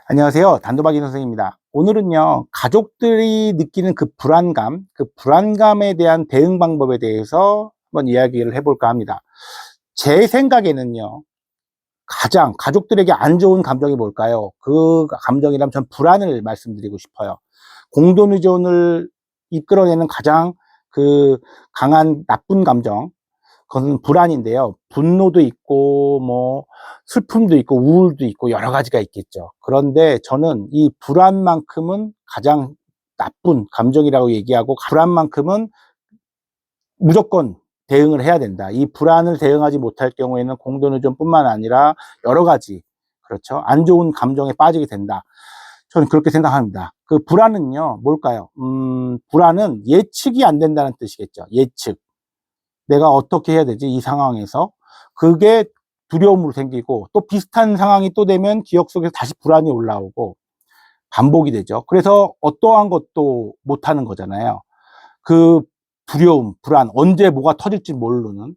안녕하세요. 단도박이 선생입니다. 오늘은요, 가족들이 느끼는 그 불안감에 대한 대응 방법에 대해서 한번 이야기를 해볼까 합니다. 제 생각에는요, 가장 가족들에게 안 좋은 감정이 뭘까요? 그 감정이라면 전 불안을 말씀드리고 싶어요. 공동의존을 이끌어내는 가장 그 강한 나쁜 감정, 그것은 불안인데요. 분노도 있고, 슬픔도 있고, 우울도 있고, 여러 가지가 있겠죠. 그런데 저는 이 불안만큼은 가장 나쁜 감정이라고 얘기하고, 불안만큼은 무조건 대응을 해야 된다. 이 불안을 대응하지 못할 경우에는 공동의존뿐만 아니라 여러 가지, 그렇죠. 안 좋은 감정에 빠지게 된다. 저는 그렇게 생각합니다. 그 불안은요, 뭘까요? 불안은 예측이 안 된다는 뜻이겠죠. 예측. 내가 어떻게 해야 되지? 이 상황에서. 그게 두려움으로 생기고, 또 비슷한 상황이 또 되면 기억 속에서 다시 불안이 올라오고, 반복이 되죠. 그래서 어떠한 것도 못하는 거잖아요. 그 두려움, 불안, 언제 뭐가 터질지 모르는.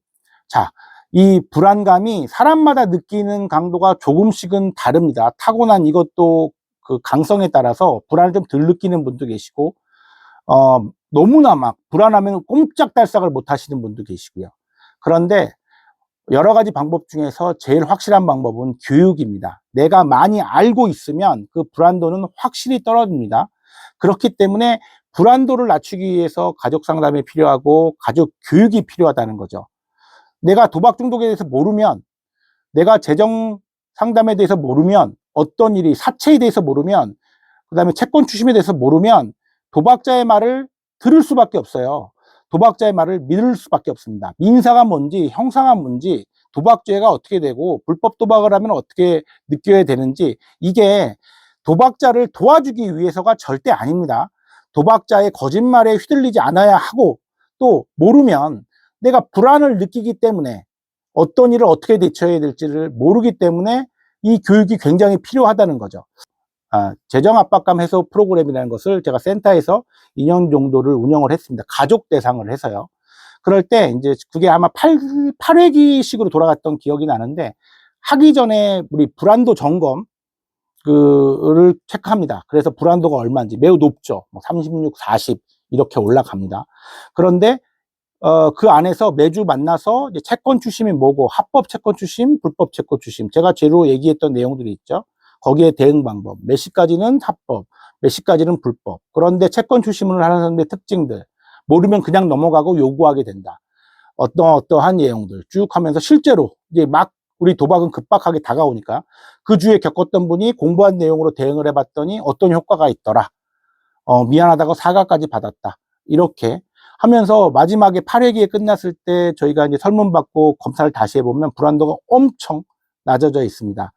자, 이 불안감이 사람마다 느끼는 강도가 조금씩은 다릅니다. 타고난 이것도 그 강성에 따라서 불안을 좀 덜 느끼는 분도 계시고, 너무나 막 불안하면 꼼짝달싹을 못 하시는 분도 계시고요. 그런데 여러 가지 방법 중에서 제일 확실한 방법은 교육입니다. 내가 많이 알고 있으면 그 불안도는 확실히 떨어집니다. 그렇기 때문에 불안도를 낮추기 위해서 가족 상담이 필요하고 가족 교육이 필요하다는 거죠. 내가 도박 중독에 대해서 모르면, 내가 재정 상담에 대해서 모르면, 어떤 일이 사채에 대해서 모르면, 그다음에 채권 추심에 대해서 모르면 도박자의 말을 들을 수밖에 없어요. 도박자의 말을 믿을 수밖에 없습니다. 민사가 뭔지, 형사가 뭔지, 도박죄가 어떻게 되고, 불법 도박을 하면 어떻게 느껴야 되는지, 이게 도박자를 도와주기 위해서가 절대 아닙니다. 도박자의 거짓말에 휘둘리지 않아야 하고, 또 모르면 내가 불안을 느끼기 때문에 어떤 일을 어떻게 대처해야 될지를 모르기 때문에 이 교육이 굉장히 필요하다는 거죠. 재정 압박감 해소 프로그램이라는 것을 제가 센터에서 2년 정도를 운영을 했습니다. 가족 대상을 해서요. 그럴 때 이제 그게 아마 8회기식으로 돌아갔던 기억이 나는데, 하기 전에 우리 불안도 점검 그를 체크합니다. 그래서 불안도가 얼마인지 매우 높죠. 36, 40 이렇게 올라갑니다. 그런데 그 안에서 매주 만나서 이제 채권 추심이 뭐고, 합법 채권 추심, 불법 채권 추심, 제가 제로 얘기했던 내용들이 있죠. 거기에 대응 방법, 몇 시까지는 합법, 몇 시까지는 불법. 그런데 채권 추심을 하는 사람들의 특징들, 모르면 그냥 넘어가고 요구하게 된다. 어떠한 내용들 쭉 하면서 실제로 이제 막 우리 도박은 급박하게 다가오니까 그 주에 겪었던 분이 공부한 내용으로 대응을 해봤더니 어떤 효과가 있더라. 미안하다고 사과까지 받았다. 이렇게 하면서 마지막에 8회기에 끝났을 때 저희가 이제 설문 받고 검사를 다시 해보면 불안도가 엄청 낮아져 있습니다.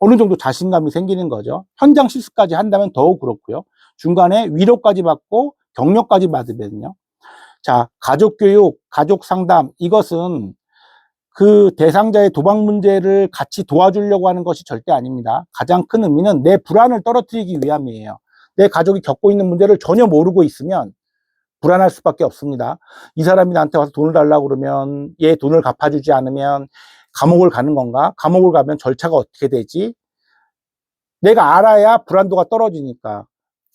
어느 정도 자신감이 생기는 거죠. 현장 실습까지 한다면 더욱 그렇고요. 중간에 위로까지 받고 격려까지 받으면요. 자, 가족 교육, 가족 상담, 이것은 그 대상자의 도박 문제를 같이 도와주려고 하는 것이 절대 아닙니다. 가장 큰 의미는 내 불안을 떨어뜨리기 위함이에요. 내 가족이 겪고 있는 문제를 전혀 모르고 있으면 불안할 수밖에 없습니다. 이 사람이 나한테 와서 돈을 달라고 그러면, 얘 돈을 갚아주지 않으면 감옥을 가는 건가? 감옥을 가면 절차가 어떻게 되지? 내가 알아야 불안도가 떨어지니까.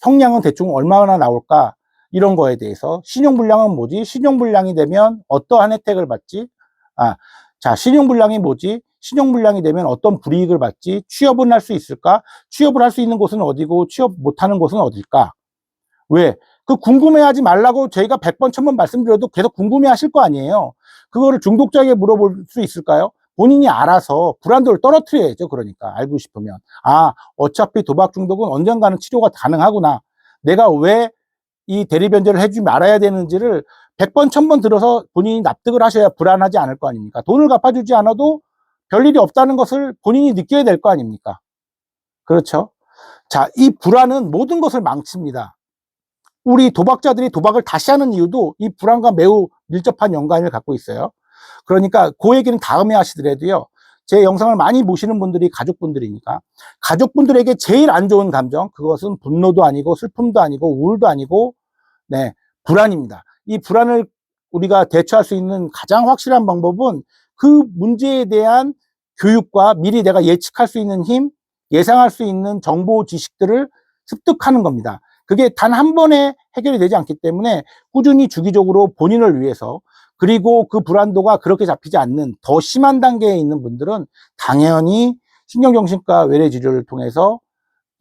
형량은 대충 얼마나 나올까? 이런 거에 대해서. 신용불량은 뭐지? 신용불량이 되면 어떠한 혜택을 받지? 자, 신용불량이 뭐지? 신용불량이 되면 어떤 불이익을 받지? 취업은 할 수 있을까? 취업을 할 수 있는 곳은 어디고 취업 못하는 곳은 어딜까? 왜? 그 궁금해하지 말라고 저희가 100번, 1000번 말씀드려도 계속 궁금해 하실 거 아니에요. 그거를 중독자에게 물어볼 수 있을까요? 본인이 알아서 불안도를 떨어뜨려야죠. 그러니까 알고 싶으면. 어차피 도박 중독은 언젠가는 치료가 가능하구나. 내가 왜 이 대리변제를 해주지 말아야 되는지를 100번, 1000번 들어서 본인이 납득을 하셔야 불안하지 않을 거 아닙니까? 돈을 갚아주지 않아도 별일이 없다는 것을 본인이 느껴야 될 거 아닙니까? 그렇죠? 자, 이 불안은 모든 것을 망칩니다. 우리 도박자들이 도박을 다시 하는 이유도 이 불안과 매우 밀접한 연관을 갖고 있어요. 그러니까 그 얘기는 다음에 하시더라도요. 제 영상을 많이 보시는 분들이 가족분들이니까, 가족분들에게 제일 안 좋은 감정, 그것은 분노도 아니고 슬픔도 아니고 우울도 아니고, 네, 불안입니다. 이 불안을 우리가 대처할 수 있는 가장 확실한 방법은 그 문제에 대한 교육과 미리 내가 예측할 수 있는 힘, 예상할 수 있는 정보 지식들을 습득하는 겁니다. 그게 단 한 번에 해결이 되지 않기 때문에 꾸준히 주기적으로 본인을 위해서, 그리고 그 불안도가 그렇게 잡히지 않는 더 심한 단계에 있는 분들은 당연히 신경정신과 외래진료를 통해서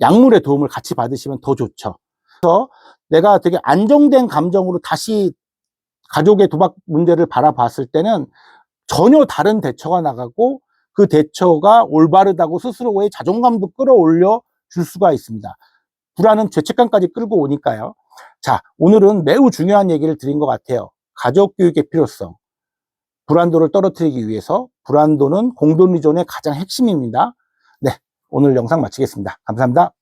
약물의 도움을 같이 받으시면 더 좋죠. 그래서 내가 되게 안정된 감정으로 다시 가족의 도박 문제를 바라봤을 때는 전혀 다른 대처가 나가고, 그 대처가 올바르다고 스스로의 자존감도 끌어올려 줄 수가 있습니다. 불안은 죄책감까지 끌고 오니까요. 자, 오늘은 매우 중요한 얘기를 드린 것 같아요. 가족 교육의 필요성. 불안도를 떨어뜨리기 위해서 불안도는 공동의존의 가장 핵심입니다. 네, 오늘 영상 마치겠습니다. 감사합니다.